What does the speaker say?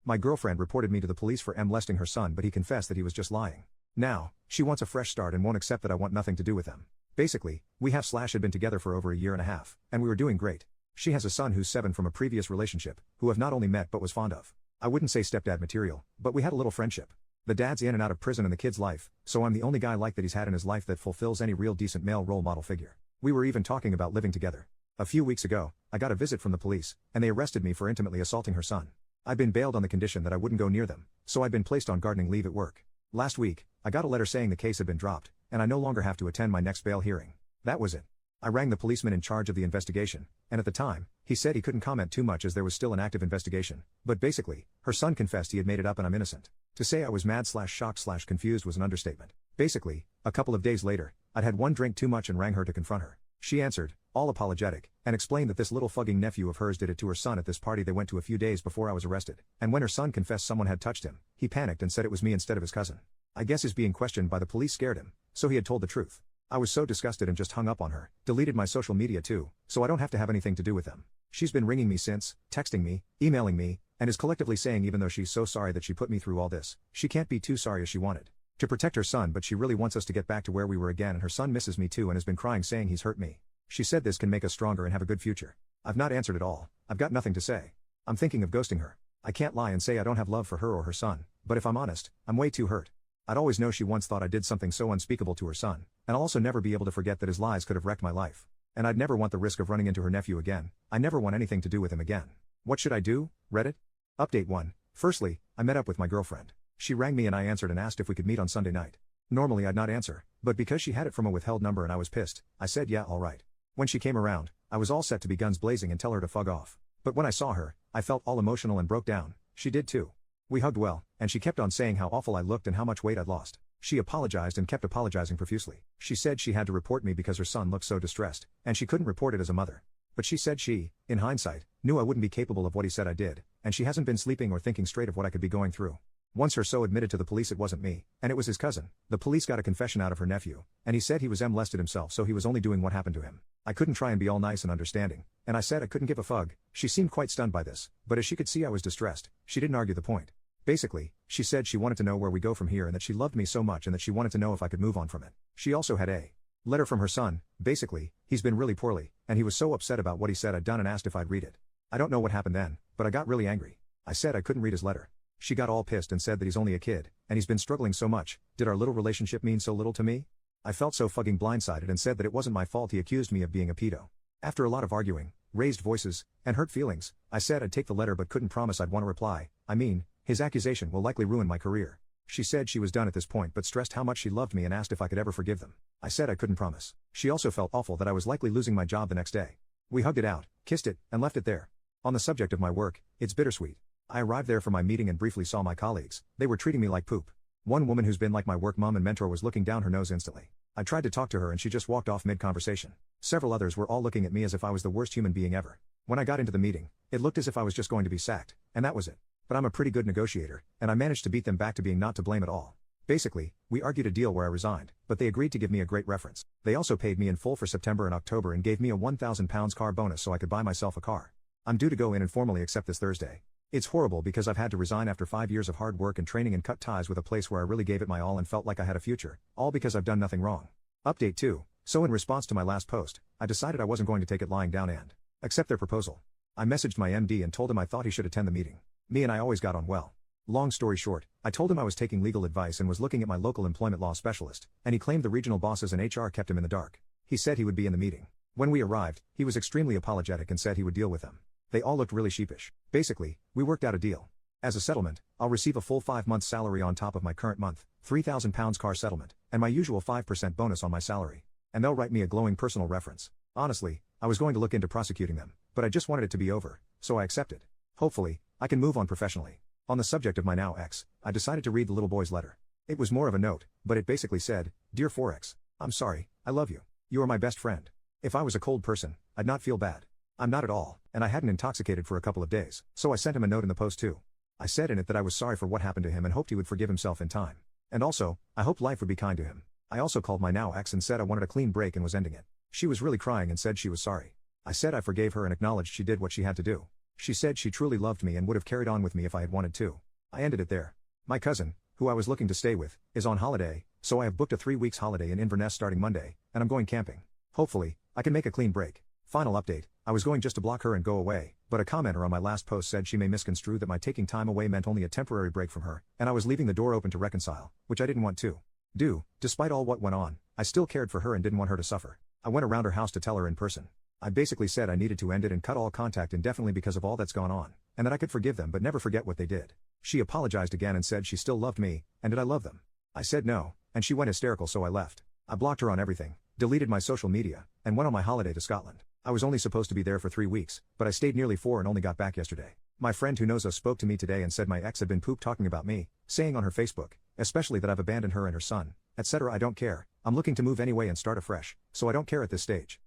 My girlfriend reported me to the police for mlesting her son, but he confessed that he was just lying. Now, she wants a fresh start and won't accept that I want nothing to do with them. Basically, we had been together for over a year and a half, and we were doing great. She has a son who's 7 from a previous relationship, who I've not only met but was fond of. I wouldn't say stepdad material, but we had a little friendship. The dad's in and out of prison in the kid's life, so I'm the only guy like that he's had in his life that fulfills any real decent male role model figure. We were even talking about living together. A few weeks ago, I got a visit from the police, and they arrested me for intimately assaulting her son. I'd been bailed on the condition that I wouldn't go near them, so I'd been placed on gardening leave at work. Last week, I got a letter saying the case had been dropped, and I no longer have to attend my next bail hearing. That was it. I rang the policeman in charge of the investigation, and at the time, he said he couldn't comment too much as there was still an active investigation, but basically, her son confessed he had made it up and I'm innocent. To say I was mad/shocked/confused was an understatement. Basically, a couple of days later, I'd had one drink too much and rang her to confront her. She answered, all apologetic, and explained that this little fugging nephew of hers did it to her son at this party they went to a few days before I was arrested, and when her son confessed someone had touched him, he panicked and said it was me instead of his cousin. I guess his being questioned by the police scared him, so he had told the truth. I was so disgusted and just hung up on her, deleted my social media too, so I don't have to have anything to do with them. She's been ringing me since, texting me, emailing me, and is collectively saying even though she's so sorry that she put me through all this, she can't be too sorry as she wanted to protect her son, but she really wants us to get back to where we were again, and her son misses me too and has been crying saying he's hurt me. She said this can make us stronger and have a good future. I've not answered at all. I've got nothing to say. I'm thinking of ghosting her. I can't lie and say I don't have love for her or her son, but if I'm honest, I'm way too hurt. I'd always know she once thought I did something so unspeakable to her son, and I'll also never be able to forget that his lies could have wrecked my life. And I'd never want the risk of running into her nephew again. I never want anything to do with him again. What should I do? Reddit? Update 1. Firstly, I met up with my girlfriend. She rang me and I answered and asked if we could meet on Sunday night. Normally I'd not answer, but because she had it from a withheld number and I was pissed, I said yeah, alright. When she came around, I was all set to be guns blazing and tell her to fuck off. But when I saw her, I felt all emotional and broke down. She did too. We hugged well, and she kept on saying how awful I looked and how much weight I'd lost. She apologized and kept apologizing profusely. She said she had to report me because her son looked so distressed, and she couldn't report it as a mother. But she said she, in hindsight, knew I wouldn't be capable of what he said I did, and she hasn't been sleeping or thinking straight of what I could be going through. Once her so admitted to the police it wasn't me, and it was his cousin. The police got a confession out of her nephew, and he said he was molested himself, so he was only doing what happened to him. I couldn't try and be all nice and understanding, and I said I couldn't give a fuck. She seemed quite stunned by this, but as she could see I was distressed, she didn't argue the point. Basically, she said she wanted to know where we go from here and that she loved me so much and that she wanted to know if I could move on from it. She also had a letter from her son. Basically, he's been really poorly, and he was so upset about what he said I'd done and asked if I'd read it. I don't know what happened then, but I got really angry. I said I couldn't read his letter. She got all pissed and said that he's only a kid, and he's been struggling so much. Did our little relationship mean so little to me? I felt so fucking blindsided and said that it wasn't my fault he accused me of being a pedo. After a lot of arguing, raised voices, and hurt feelings, I said I'd take the letter but couldn't promise I'd want to reply. I mean, his accusation will likely ruin my career. She said she was done at this point but stressed how much she loved me and asked if I could ever forgive them. I said I couldn't promise. She also felt awful that I was likely losing my job the next day. We hugged it out, kissed it, and left it there. On the subject of my work, it's bittersweet. I arrived there for my meeting and briefly saw my colleagues. They were treating me like poop. One woman who's been like my work mom and mentor was looking down her nose instantly. I tried to talk to her and she just walked off mid-conversation. Several others were all looking at me as if I was the worst human being ever. When I got into the meeting, it looked as if I was just going to be sacked, and that was it. But I'm a pretty good negotiator, and I managed to beat them back to being not to blame at all. Basically, we argued a deal where I resigned, but they agreed to give me a great reference. They also paid me in full for September and October and gave me a £1,000 car bonus so I could buy myself a car. I'm due to go in and formally accept this Thursday. It's horrible because I've had to resign after 5 years of hard work and training and cut ties with a place where I really gave it my all and felt like I had a future, all because I've done nothing wrong. Update 2. So in response to my last post, I decided I wasn't going to take it lying down and accept their proposal. I messaged my MD and told him I thought he should attend the meeting. Me and I always got on well. Long story short, I told him I was taking legal advice and was looking at my local employment law specialist, and he claimed the regional bosses and HR kept him in the dark. He said he would be in the meeting. When we arrived, he was extremely apologetic and said he would deal with them. They all looked really sheepish. Basically, we worked out a deal. As a settlement, I'll receive a full 5 months salary on top of my current month, £3,000 car settlement, and my usual 5% bonus on my salary. And they'll write me a glowing personal reference. Honestly, I was going to look into prosecuting them, but I just wanted it to be over, so I accepted. Hopefully, I can move on professionally. On the subject of my now ex, I decided to read the little boy's letter. It was more of a note, but it basically said, Dear Forex, I'm sorry, I love you. You are my best friend. If I was a cold person, I'd not feel bad. I'm not at all, and I hadn't intoxicated for a couple of days, so I sent him a note in the post too. I said in it that I was sorry for what happened to him and hoped he would forgive himself in time. And also, I hoped life would be kind to him. I also called my now ex and said I wanted a clean break and was ending it. She was really crying and said she was sorry. I said I forgave her and acknowledged she did what she had to do. She said she truly loved me and would have carried on with me if I had wanted to. I ended it there. My cousin, who I was looking to stay with, is on holiday, so I have booked a 3 weeks holiday in Inverness starting Monday, and I'm going camping. Hopefully, I can make a clean break. Final update, I was going just to block her and go away, but a commenter on my last post said she may misconstrue that my taking time away meant only a temporary break from her, and I was leaving the door open to reconcile, which I didn't want to do. Despite all what went on, I still cared for her and didn't want her to suffer. I went around her house to tell her in person. I basically said I needed to end it and cut all contact indefinitely because of all that's gone on, and that I could forgive them but never forget what they did. She apologized again and said she still loved me, and did I love them? I said no, and she went hysterical, so I left. I blocked her on everything, deleted my social media, and went on my holiday to Scotland. I was only supposed to be there for 3 weeks, but I stayed nearly 4 and only got back yesterday. My friend who knows us spoke to me today and said my ex had been poop talking about me, saying on her Facebook, especially that I've abandoned her and her son, etc. I don't care, I'm looking to move anyway and start afresh, so I don't care at this stage.